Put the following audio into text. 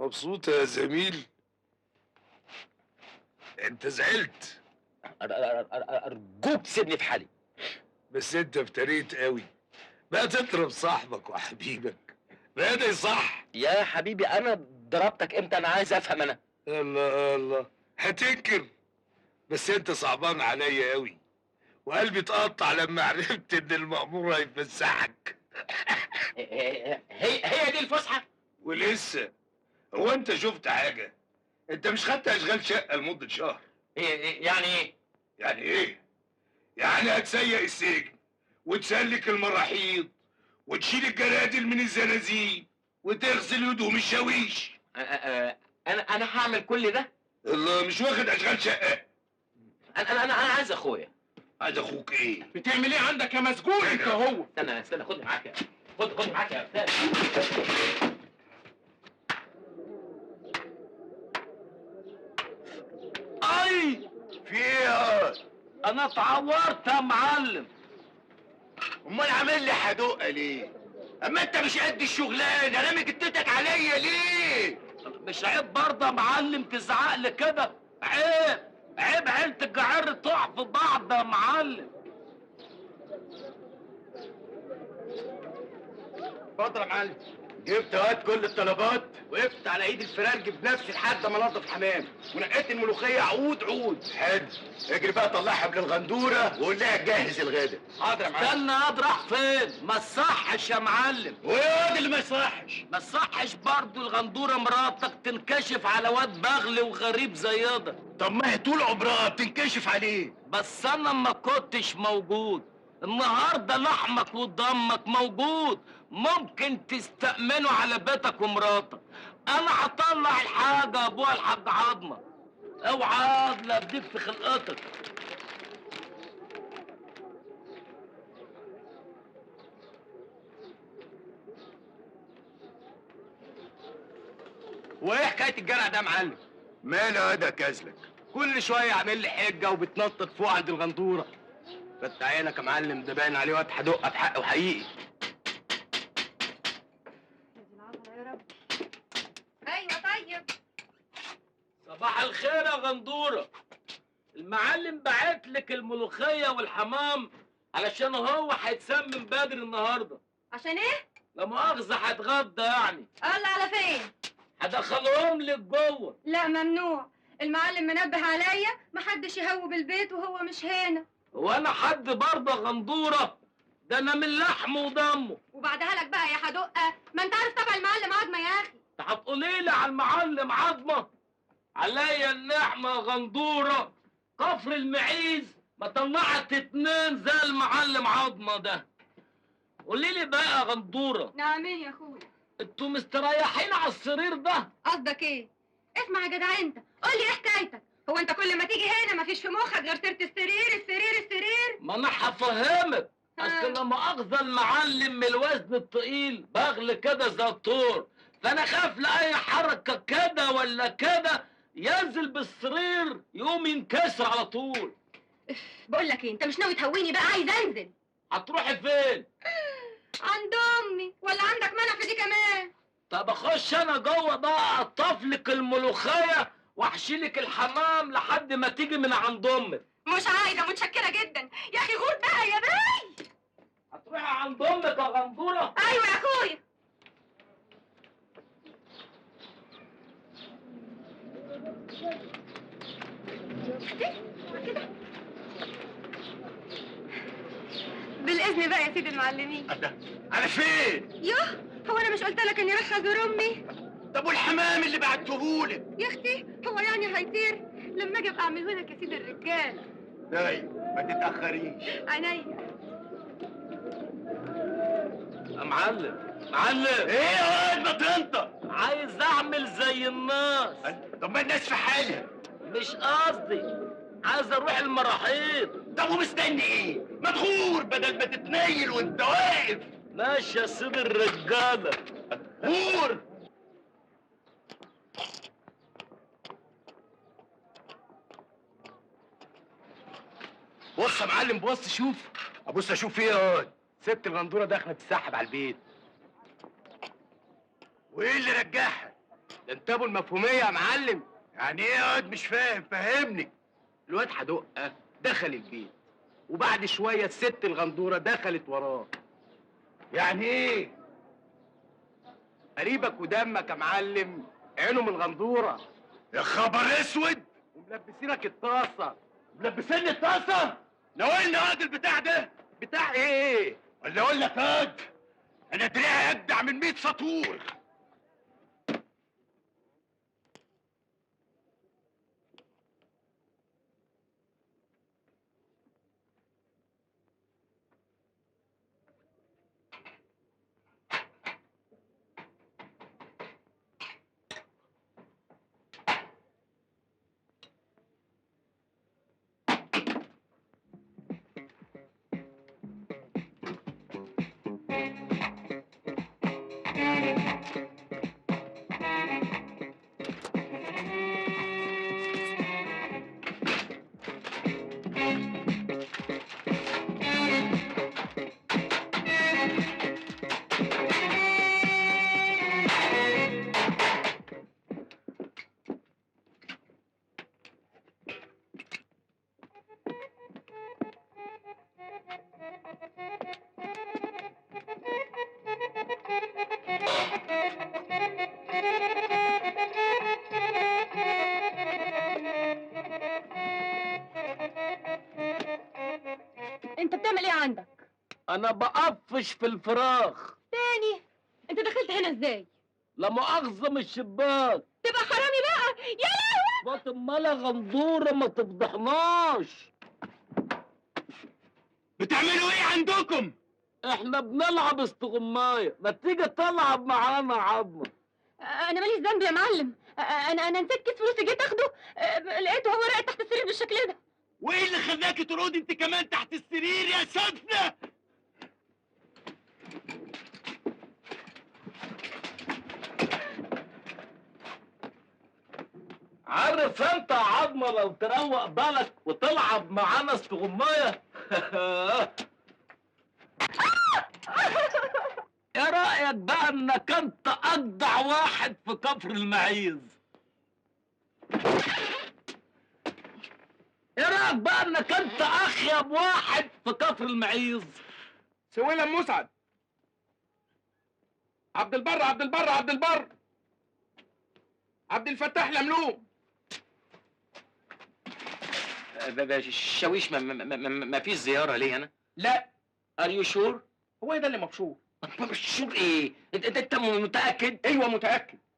مبسوط يا زميل؟ انت زعلت؟ ارجوك سيبني في حالي. بس انت افتريت قوي بقى تضرب صاحبك وحبيبك، بقى ده صح؟ يا حبيبي انا ضربتك امتى؟ انا عايز افهم انا. الله الله، هتنكر؟ بس انت صعبان عليا قوي، وقلبي اتقطع لما عرفت ان المأمور هيفسحك. هي دي الفسحه؟ ولسه، هو انت شفت حاجة؟ انت مش خدت اشغال شقة لمدة شهر؟ يعني ايه؟ يعني ايه؟ يعني هتسيق السجن وتسلك المراحيض وتشيل الجرادل من الزنازين وتغسل هدوم الشاويش. انا هعمل كل ده؟ الله، مش واخد اشغال شقة؟ انا عايز اخويا. عايز اخوك ايه؟ بتعمل ايه عندك يا مسجون انت هو؟ استنى خدني معاك يا خدني معاك يا استاذ. اي في ايه؟ انا اتعورت يا معلم. امال عامل لي حدوقه ليه؟ اما انت مش قد الشغلانه، رامي جدتك عليا ليه؟ مش عيب برضه يا معلم تزعق لي كده؟ عيب عيلة الجعر تقع في بعض يا معلم. اتفضل يا معلم. جبت هات كل الطلبات، وقفت على ايد الفرارج بنفسي لحد ما انضف الحمام، ونقيت الملوخيه عود عود. حلو، اجري بقى طلعها من الغندوره وقول لها تجهز الغدا. حاضر يا معلم. استنى اضرح فين؟ ما تصحش يا معلم. وايه اللي ما يصحش؟ ما تصحش برضه الغندوره مراتك تنكشف على واد بغل وغريب زي ده. طب ما هي طول عمرها بتنكشف عليه. بس انا ما كنتش موجود، النهارده لحمك ودمك موجود، ممكن تستأمنوا على بيتك ومراتك. انا هطلع الحاجه ابوها الحاج عظمه، اوعى لا اديك في خلقتك. وايه حكايه الجرع ده يا معلم؟ ماله ده كازلك؟ كل شويه عامل لي حجه وبتنطط فوق عند الغندوره. فتح عينك يا معلم، ده باين عليه واد حدقه بحق وحقيقي. يا رب. ايوه طيب. صباح الخير يا غندوره، المعلم بعت لك الملوخيه والحمام علشان هو هيتسمم بدري النهارده. عشان ايه؟ لا مؤاخذه هيتغدى يعني. الله، على فين؟ هدخلهم لك جوه. لا ممنوع، المعلم منبه عليا محدش يهوب البيت وهو مش هنا. وانا حد برضه غندوره؟ ده انا من لحمه ودمه. وبعدها لك بقى يا حدقه، ما انت عارف طبع المعلم عظمه يا اخي. انت هتقولي لي على المعلم عظمه؟ عليا النعمه يا غندوره، كفر المعيز ما طلعت اتنين زي المعلم عظمه ده. قولي لي بقى يا غندوره، نعمين يا اخويا. انتوا مستريحين على السرير ده؟ قصدك ايه؟ اسمع يا جدع انت، قول لي ايه حكايتك؟ هو انت كل ما تيجي هنا مفيش في مخك غير سيره السرير؟ ما انا هفهمك. اصل لا مؤاخذه المعلم من الوزن التقيل بغل كده زي الطور، فانا خاف لاي حركه كده ولا كده ينزل بالسرير يقوم ينكسر على طول. بقول لك ايه، انت مش ناوي تهويني بقى؟ عايز انزل. هتروحي فين؟ عند امي، ولا عندك منع في دي كمان؟ طب اخش انا جوه بقى اقطف لك الملوخيه واحشيلك الحمام لحد ما تيجي من عند امك. مش عايزه، متشكره جدا يا اخي. غور بقى يا بي. هتروحي عند امك يا غندوره؟ ايوه يا اخويا. كده بالاذن بقى يا سيدي المعلمين. على فين؟ يوه، هو انا مش قلت لك اني رايحه ازور امي؟ طب والحمام اللي بعتهولك؟ يا اختي هو يعني هيطير؟ لما اجي ابقى اعمله لك يا سيدي الرجال. طيب ما تتاخريش. عينيا. يا معلم ايه يا واد ما تنطق؟ عايز اعمل زي الناس. طب ما الناس في حالها. مش قصدي، عايز اروح المراحيض. طب ومستني ايه؟ ما تغور بدل ما تتنيل وانت واقف. ماشي يا سيدي الرجاله. غور. بص يا معلم، بص شوف. ابص اشوف ايه يا واد؟ ست الغندوره داخله تسحب على البيت. وايه اللي رجعها؟ ده انت ابو المفهوميه يا معلم. يعني ايه يا واد مش فاهم؟ فهمني. الواد حدقه دخل البيت، وبعد شويه الست الغندوره دخلت وراه. يعني ايه؟ قريبك ودمك يا معلم عينهم الغندوره، يا خبر اسود! وملبسينك الطاسه. ملبسني الطاسه؟ ناولني هاد البتاع ده. بتاع ايه؟ ولا اقول لك هاد، انا دراعي اجدع من 100 سطور. انت بتعمل ايه عندك؟ انا بقفش في الفراخ. تاني؟ انت دخلت هنا ازاي؟ لا مؤاخذة من الشباك. تبقى حرامي بقى يا لهوي. باطن مالا غندورة ما تفضحناش. بتعملوا ايه عندكم؟ احنا بنلعب استغماية، ما تيجي تلعب معانا يا عظمة. انا ماليش ذنب يا معلم. انا نسيت كيس فلوسي جيت اخده، لقيته هو راقد تحت السرير بالشكل ده. وايه اللي خلاكي ترقدي انت كمان تحت السرير يا سفنة؟ عارف انت يا عظمة لو تروق بالك وتلعب معانا استغماية؟ ايه رأيك بقى انك انت اجدع واحد في كفر المعيز؟ ايه رأيك بقى انك انت اخيب واحد في كفر المعيز؟ سويلم مسعد، عبد البر عبد البر عبد البر، عبد الفتاح لملوم. الشاويش ما فيش زياره ليه انا؟ لا، ار يو شور؟ هو ده اللي مبشور. مش شور ايه؟ انت متاكد؟ ايوه متاكد.